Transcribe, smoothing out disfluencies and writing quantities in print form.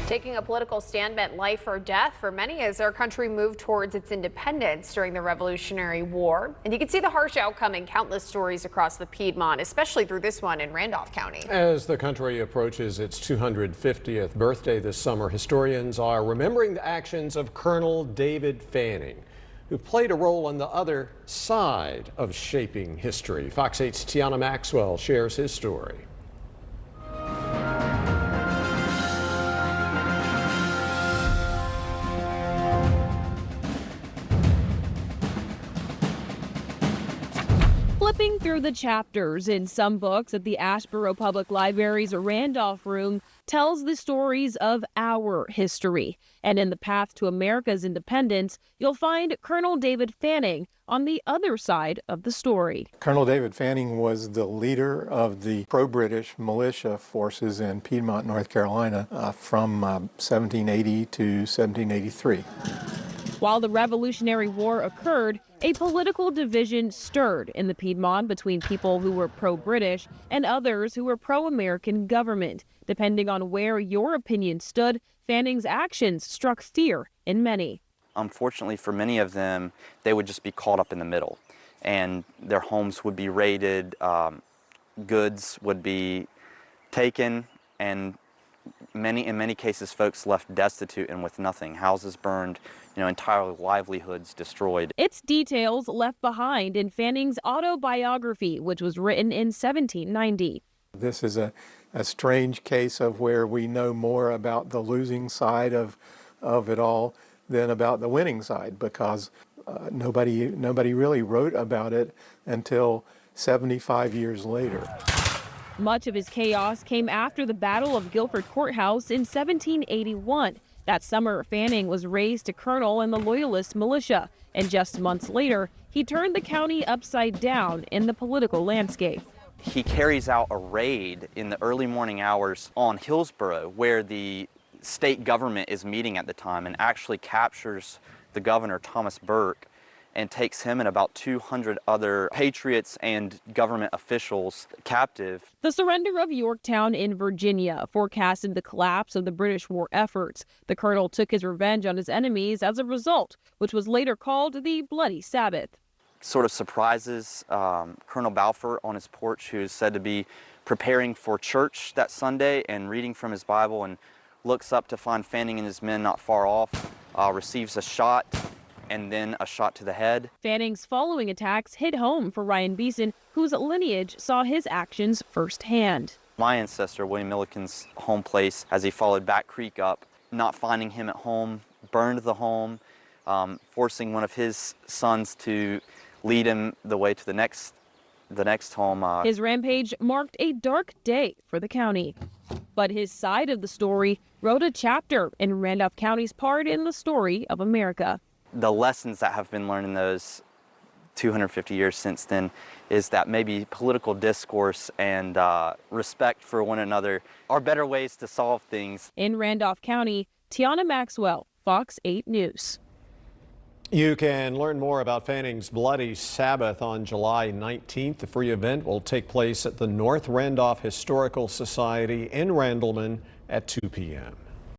Taking a political stand meant life or death for many as our country moved towards its independence during the Revolutionary War. And you can see the harsh outcome in countless stories across the Piedmont, especially through this one in Randolph County. As the country approaches its 250th birthday this summer, historians are remembering the actions of Colonel David Fanning, who played a role on the other side of shaping history. Fox 8's Tiana Maxwell shares his story. Flipping through the chapters in some books at the Asheboro Public Library's Randolph Room tells the stories of our history. And in the path to America's independence, you'll find Colonel David Fanning on the other side of the story. Colonel David Fanning was the leader of the pro-British militia forces in Piedmont, North Carolina from 1780 to 1783. While the Revolutionary War occurred, a political division stirred in the Piedmont between people who were pro-British and others who were pro-American government. Depending on where your opinion stood, Fanning's actions struck fear in many. Unfortunately for many of them, they would just be caught up in the middle, and their homes would be raided, goods would be taken, and in many cases folks left destitute and with nothing. Houses burned, entire livelihoods destroyed. It's details left behind in Fanning's autobiography, which was written in 1790. This is a strange case of where we know more about the losing side of it all than about the winning side, because nobody really wrote about it until 75 years later. Much of his chaos came after the Battle of Guilford Courthouse in 1781. That summer, Fanning was raised to colonel in the Loyalist militia, and just months later, he turned the county upside down in the political landscape. He carries out a raid in the early morning hours on Hillsborough, where the state government is meeting at the time, and actually captures the governor, Thomas Burke, and takes him and about 200 other patriots and government officials captive. The surrender of Yorktown in Virginia forecasted the collapse of the British war efforts. The colonel took his revenge on his enemies as a result, which was later called the Bloody Sabbath. Sort of surprises Colonel Balfour on his porch, who is said to be preparing for church that Sunday and reading from his Bible, and looks up to find Fanning and his men not far off, receives a shot, and then a shot to the head. Fanning's following attacks hit home for Ryan Beeson, whose lineage saw his actions firsthand. My ancestor, William Milliken's home place, as he followed Back Creek up, not finding him at home, burned the home, forcing one of his sons to lead him the way to the next home. His rampage marked a dark day for the county. But his side of the story wrote a chapter in Randolph County's part in the story of America. The lessons that have been learned in those 250 years since then is that maybe political discourse and respect for one another are better ways to solve things. In Randolph County, Tiana Maxwell, Fox 8 News. You can learn more about Fanning's Bloody Sabbath on July 19th. The free event will take place at the North Randolph Historical Society in Randleman at 2 p.m.